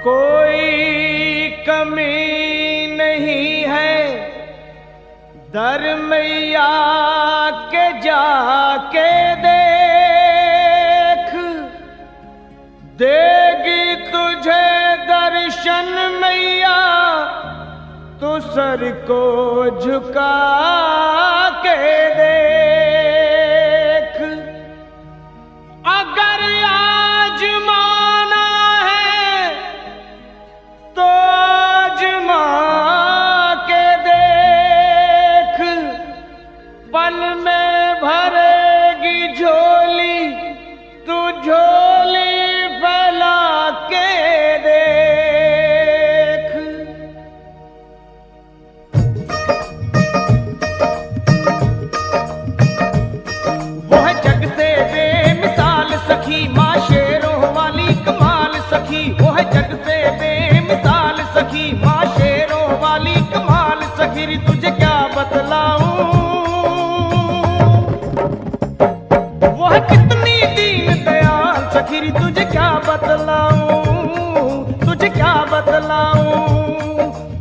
कोई कमी नहीं है दर मैया के जाके देख, देगी तुझे दर्शन मैया तू सर को झुका के देख। अगर आज माना है तो आजमा के देख, पल में भरेगी झोली तू झोली फैला के देख। वो है जग से बेमिसाल सखी माँ शेरों वाली कमाल सखी, वो है जग से बेमिसाल सखी माँ शेरों वाली कमाल सखी। तुझे क्या बतलाऊं वो है कितनी दीन दयाल सखी, तुझे क्या बतलाऊं, तुझे क्या बतलाऊं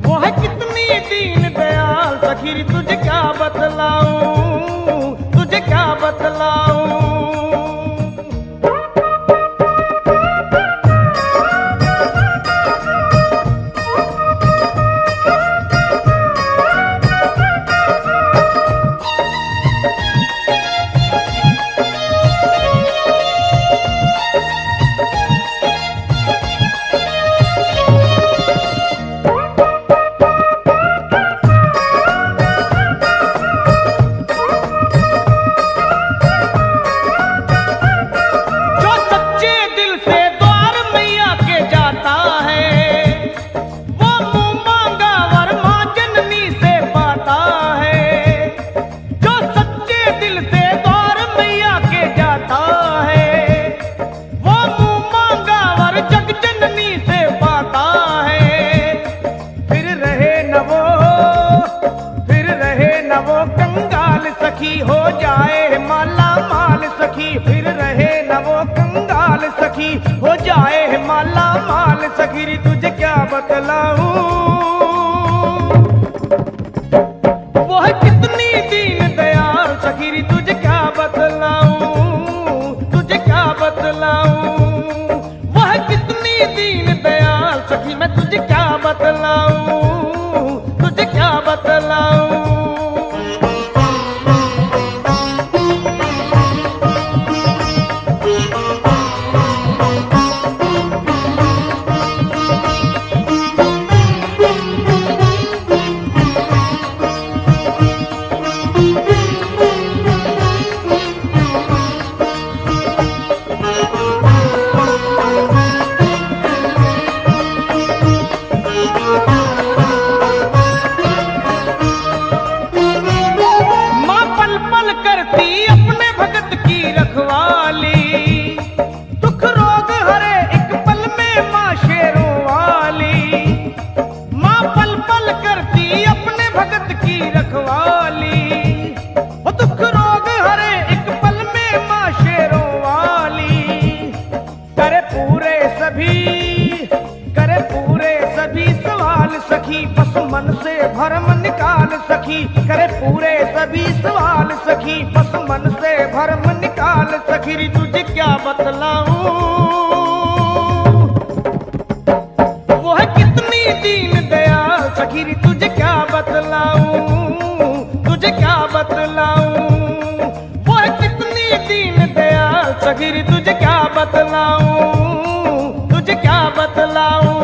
वो है कितनी दीन दयाल सखी, तुझे क्या बतलाऊं, तुझे क्या बतलाऊं। हो जाए माला माल सखी, फिर रहे न वो कंगाल सखी, हो जाए माला माल सखी। तुझे क्या बतलाऊं वो है कितनी दीन दयाल सखी, तुझे क्या बतलाऊं, तुझे क्या बतलाऊं वो है कितनी दीन दयाल सखी, मैं तुझे क्या बतलाऊं, तुझे क्या बतलाऊं। सखी बस मन से भरम निकाल सखी, करे पूरे सभी सवाल सखी, बस मन से भरम निकाल सखी। तुझे क्या बतलाऊं वो है कितनी दीन दयाल सखी, तुझे क्या बतलाऊं, तुझे क्या बतलाऊं वो है कितनी दीन दयाल सखी, तुझे क्या बतलाऊं, तुझे क्या बतलाऊं।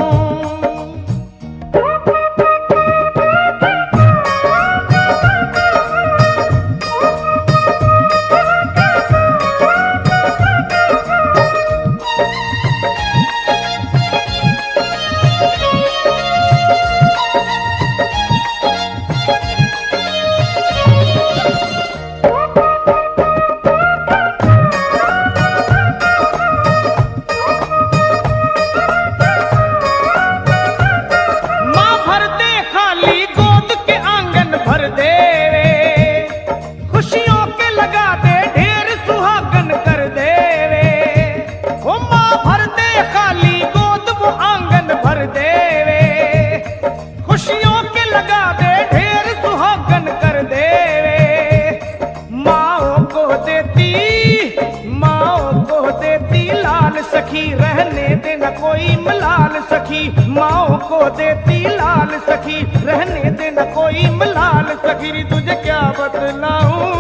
देती, माओ को देती लाल सखी, रहने देना कोई मलाल सखी। माओ को देती लाल सखी, रहने देना कोई मलाल सखी। री तुझे क्या बतलाऊं,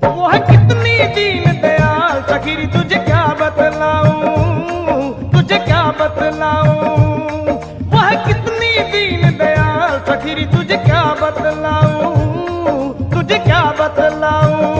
वो है कितनी दीन दयाल सखी। री तुझे क्या बतलाऊं, तुझे क्या बतलाऊं, वो है कितनी दीन दयाल सखी। री तुझे क्या बतलाऊं, तुझे क्या बतलाऊं।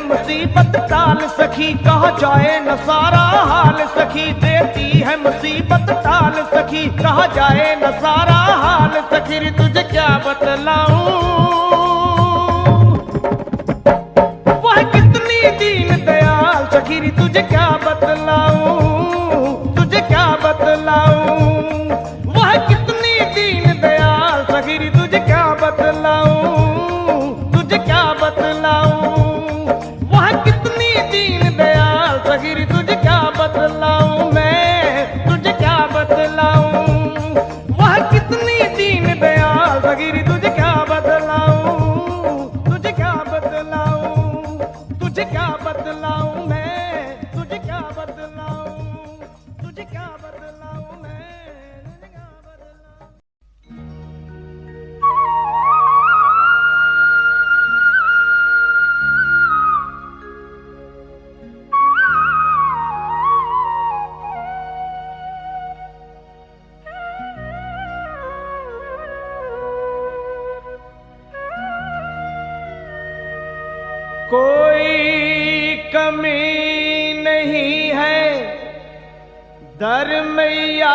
मुसीबत टाल सखी, कहा जाए न सारा हाल सखी। देती है मुसीबत टाल सखी, कहा जाए न सारा हाल सखी। री तुझे क्या बतलाऊं, वह कितनी दीन दयाल सखी। री तुझे क्या बतलाऊं, तुझे क्या बतलाऊं, वह कितनी दीन दयाल सखी। री तुझे क्या बतलाऊं, तुझे क्या बतलाऊं, वह कितनी दीन दयाल सखी। री तुझे क्या बतलाऊं, मैं तुझे क्या बतलाऊं, वह कितनी दीन दयाल सखी। री तुझे क्या बतलाऊं, तुझे क्या बतलाऊं, तुझे क्या बतलाऊं, मैं तुझे क्या बतलाऊं, तुझे क्या बतलाऊं, मैं तुझे क्या बतलाऊं। कोई कमी नहीं है दर मैया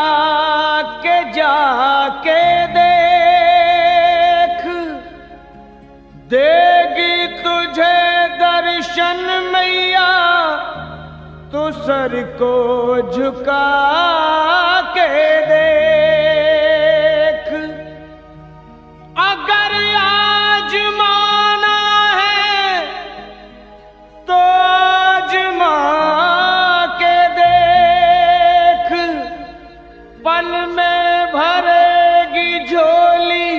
के जाके देख, देगी तुझे दर्शन मैया तू सर को झुका के देख। अगर आज माना है तो आजमा के देख, पल में भरेगी झोली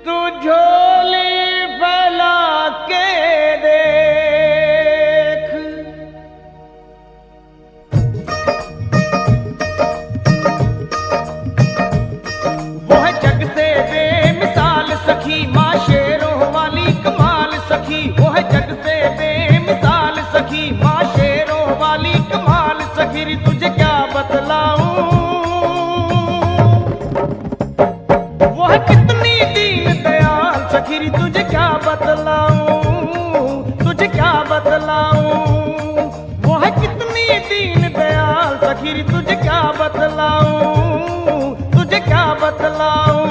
तू झोली फैला के देख। वो है जग से बेमिसाल सखी, माँ शेरों वाली कमाल सखी। वो है जग से बेमिसाल सखी, माँ शेरों वाली कमाल सखी। री तुझे क्या बतलाऊं, वो है कितनी दीन दयाल सखी। री तुझे क्या बतलाऊं, तुझे क्या बतलाऊं, वो है कितनी दीन दयाल सखी। री तुझे क्या बतलाऊं, तुझे क्या बतलाऊं।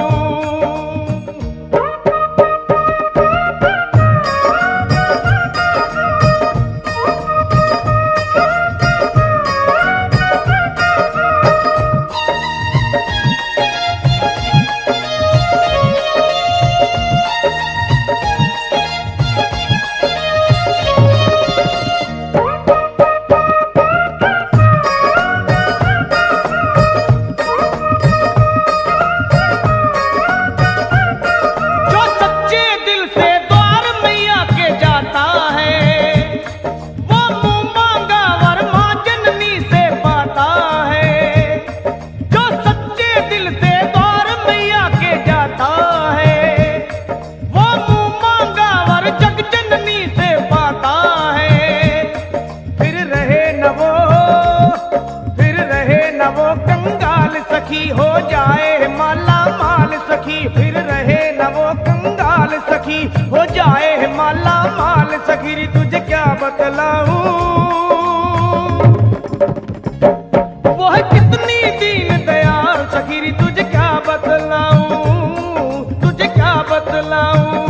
सखी तुझे क्या बतलाऊं। वो है कितनी दीन दयाल सखी तुझे क्या बतलाऊं, तुझे क्या बतलाऊं।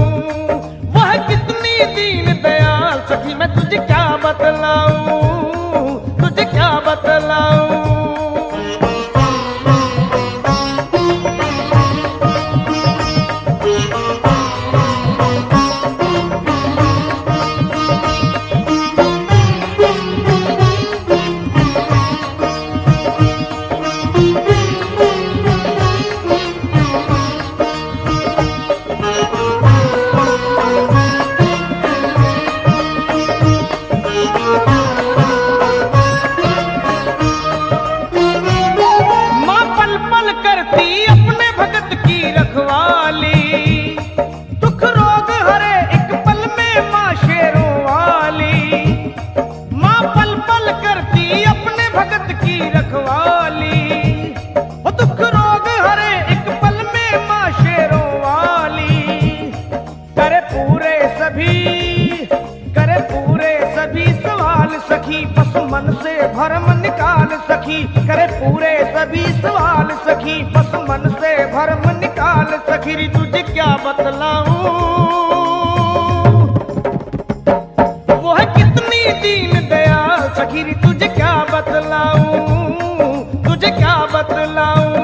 वो है कितनी दीन दयाल सखी मैं तुझे क्या बतलाऊं, तुझे क्या बतलाऊं। करती अपने भगत की रखवाली, दुख रोग हरे एक पल में माँ शेरों वाली। माँ पल पल करती अपने भगत की रखवाली, वो दुख रोग हरे एक पल में माँ शेरों वाली। करे पूरे सवाल सखी बस मन से भरम निकाल सखी। करे पूरे सभी सवाल सखी बस मन से भरम निकाल सखी तुझे क्या बतलाऊं। वो है कितनी दीन दयाल सखी तुझे क्या बतलाऊं, तुझे क्या बतलाऊं।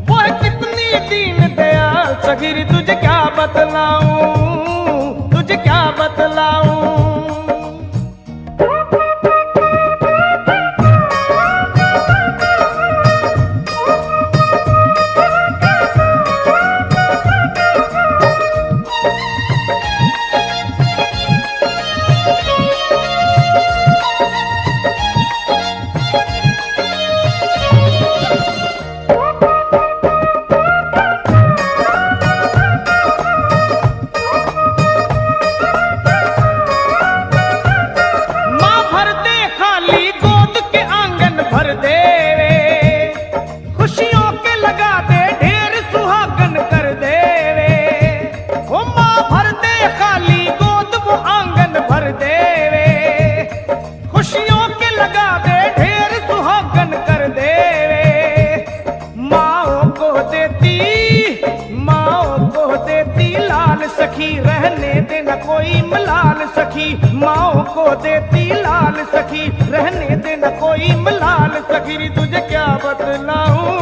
वो है कितनी दीन दयाल सखी तुझे क्या बतलाऊं, तुझे क्या बतलाऊं। सखी रहने देना कोई मलाल सखी, माओ को देती लाल सखी रहने देना कोई मलाल सखी तुझे क्या बतलाऊं।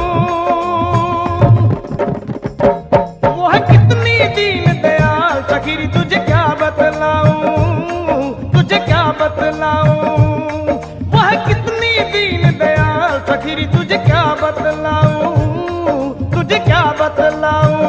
वो है कितनी दीन दयाल सखी तुझे क्या बतलाऊं, तुझे क्या बतलाऊं। वो है कितनी दीन दयाल सखी तुझे क्या बतलाऊं, तुझे क्या बतलाऊं।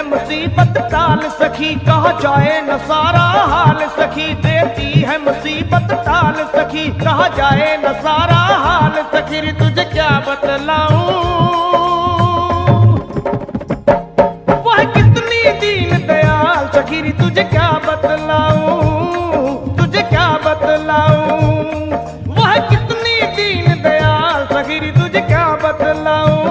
मुसीबत टाल सखी कहा जाए न सारा हाल सखी। देती है मुसीबत टाल सखी कहा जाए न सारा हाल सखी तुझे क्या बतलाऊं। वह कितनी दीन दयाल सखी तुझे क्या बतलाऊं, तुझे क्या बतलाऊं। वह कितनी दीन दयाल सखी तुझे क्या बतलाऊं।